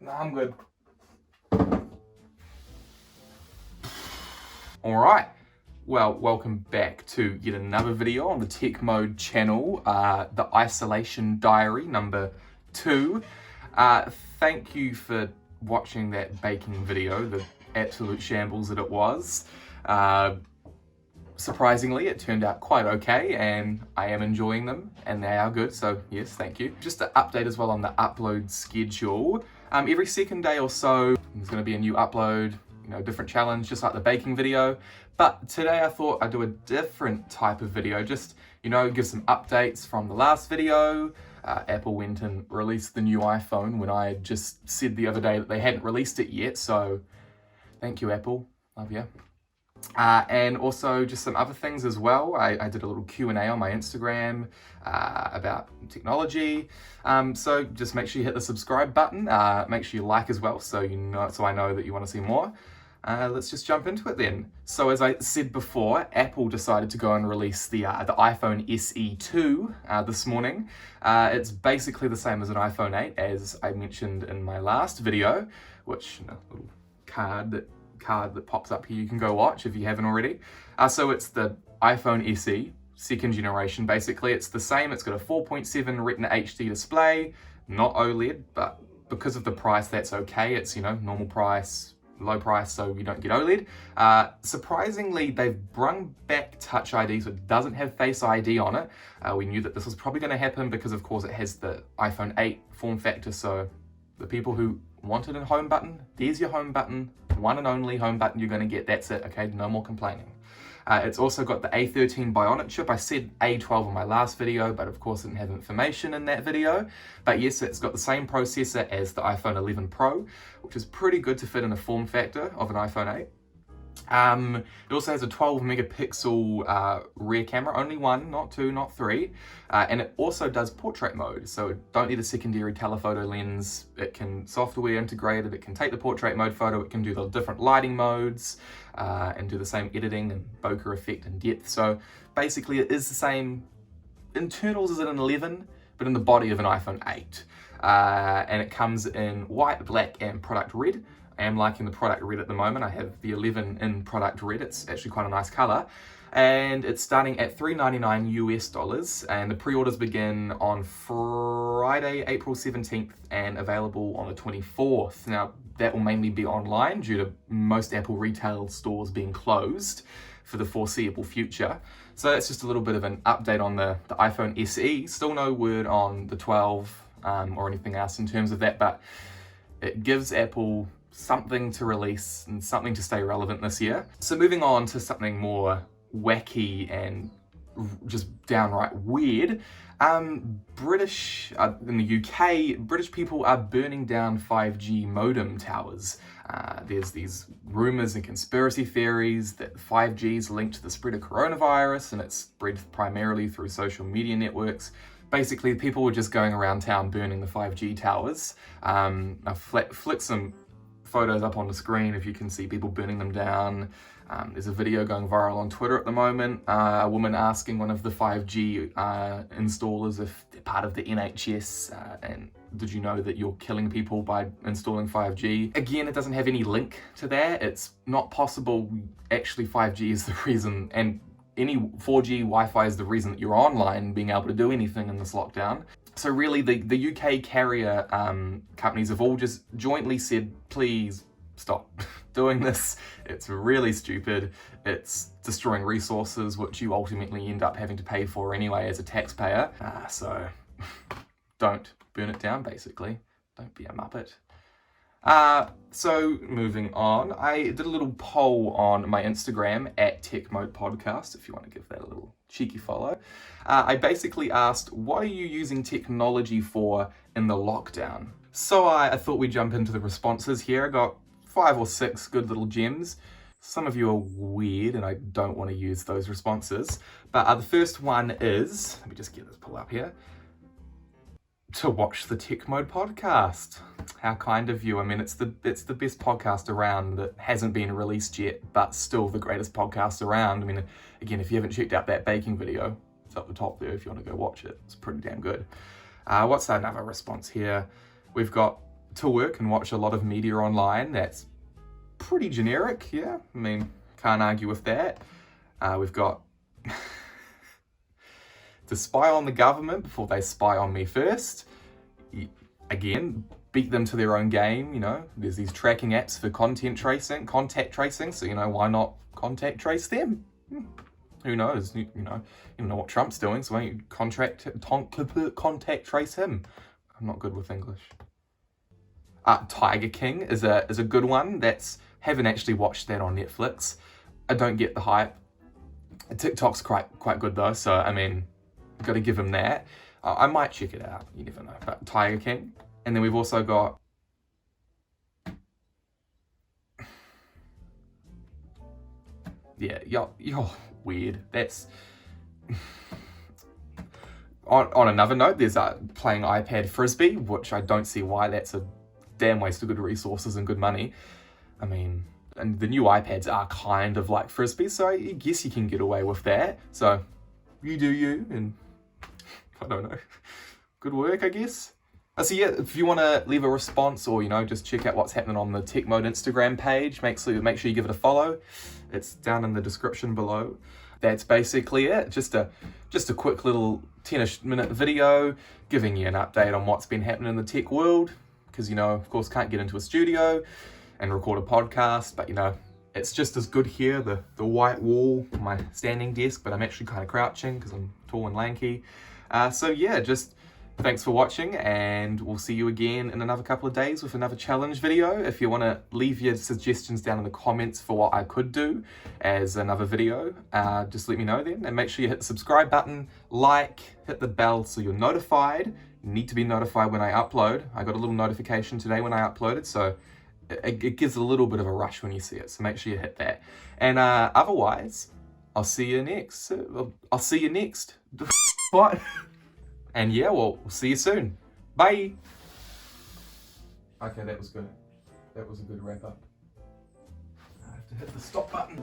No, I'm good. Alright, well, welcome back to yet another video on the Tech Mode channel, the Isolation Diary number 2. Thank you for watching that baking video, the absolute shambles that it was. Surprisingly, it turned out quite okay, and I am enjoying them, and they are good, so yes, thank you. Just to update as well on the upload schedule, every second day or so, there's going to be a new upload, different challenge, just like the baking video. But today I thought I'd do a different type of video, just, give some updates from the last video. Apple went and released the new iPhone when I had just said the other day that they hadn't released it yet, so thank you, Apple, love you. And also just some other things as well. I did a little Q&A on my Instagram about technology. So just make sure you hit the subscribe button. Make sure you like as well, so I know that you want to see more. Let's just jump into it then. So as I said before, Apple decided to go and release the iPhone SE 2 this morning. It's basically the same as an iPhone 8, as I mentioned in my last video, which little card that pops up here you can go watch if you haven't already. So it's the iPhone SE, second generation basically. It's the same, it's got a 4.7 Retina HD display, not OLED, but because of the price that's okay. It's, normal price, low price, so you don't get OLED. Surprisingly, they've brung back Touch ID, so it doesn't have Face ID on it. We knew that this was probably going to happen because of course it has the iPhone 8 form factor, so the people who wanted a home button, there's your home button, one and only home button you're going to get, that's it, okay, no more complaining. It's also got the A13 Bionic chip. I said A12 in my last video, but of course didn't have information in that video. But yes, it's got the same processor as the iPhone 11 Pro, which is pretty good to fit in a form factor of an iPhone 8. It also has a 12 megapixel rear camera, only one, not two, not three, and it also does portrait mode, so it don't need a secondary telephoto lens. It can software integrated, it can take the portrait mode photo, it can do the different lighting modes, and do the same editing and bokeh effect and depth. So basically it is the same internals as an 11, but in the body of an iPhone 8, and it comes in white, black, and product red. I am liking the product red at the moment. I have the 11 in product red. It's actually quite a nice color. And it's starting at $399 US, and the pre-orders begin on Friday, April 17th, and available on the 24th. Now, that will mainly be online due to most Apple retail stores being closed for the foreseeable future. So that's just a little bit of an update on the iPhone SE. Still no word on the 12 or anything else in terms of that, but it gives Apple something to release and something to stay relevant this year. So moving on to something more wacky and just downright weird, British, in the UK, British people are burning down 5G modem towers. There's these rumours and conspiracy theories that 5G is linked to the spread of coronavirus, and it's spread primarily through social media networks. Basically, people were just going around town burning the 5G towers. I'll flick some photos up on the screen if you can see people burning them down. There's a video going viral on Twitter at the moment, a woman asking one of the 5G installers if they're part of the NHS, and did you know that you're killing people by installing 5G? Again, it doesn't have any link to that. It's not possible. Actually, 5G is the reason, and any 4G Wi-Fi is the reason that you're online being able to do anything in this lockdown. So really, the UK carrier companies have all just jointly said, please stop doing this. It's really stupid. It's destroying resources, which you ultimately end up having to pay for anyway as a taxpayer. So don't burn it down, basically. Don't be a muppet. So moving on, I did a little poll on my Instagram at Tech Mode Podcast, if you want to give that a little cheeky follow. I basically asked, what are you using technology for in the lockdown? So I thought we'd jump into the responses here. I got 5 or 6 good little gems. Some of you are weird and I don't want to use those responses. But the first one is, let me just get this pull up here, to watch the Tech Mode Podcast. How kind of you. I mean, it's the best podcast around that hasn't been released yet, but still the greatest podcast around. I mean, again, if you haven't checked out that baking video, it's up the top there if you want to go watch it. It's pretty damn good. What's another response here? We've got to work and watch a lot of media online that's pretty generic, yeah. I mean, can't argue with that. We've got to spy on the government before they spy on me first. Again, beat them to their own game, you know. There's these tracking apps for contact tracing, so, you know, why not contact trace them? Who knows? You know what Trump's doing, so why don't you contact trace him? I'm not good with English. Tiger King is a good one. Haven't actually watched that on Netflix. I don't get the hype. TikTok's quite good though, so I mean, got to give him that. I might check it out. You never know. But Tiger King, and then we've also got yeah, you're weird. That's on another note. There's playing iPad frisbee, which I don't see why that's a damn waste of good resources and good money. I mean, and the new iPads are kind of like frisbee, so I guess you can get away with that. So you do you, and I don't know. Good work, I guess. So yeah, if you want to leave a response or, you know, just check out what's happening on the Tech Mode Instagram page, make sure you give it a follow. It's down in the description below. That's basically it. Just a quick little 10-ish minute video giving you an update on what's been happening in the tech world. Because, you know, of course, can't get into a studio and record a podcast, but, you know, it's just as good here, the white wall, my standing desk, but I'm actually kind of crouching because I'm tall and lanky. So yeah, just thanks for watching, and we'll see you again in another couple of days with another challenge video. If you want to leave your suggestions down in the comments for what I could do as another video, just let me know then. And make sure you hit the subscribe button, hit the bell so you're notified. You need to be notified when I upload. I got a little notification today when I uploaded, so it gives a little bit of a rush when you see it. So make sure you hit that. And otherwise, I'll see you next. What? And yeah, well, we'll see you soon. Bye. Okay, that was good. That was a good wrap up. I have to hit the stop button.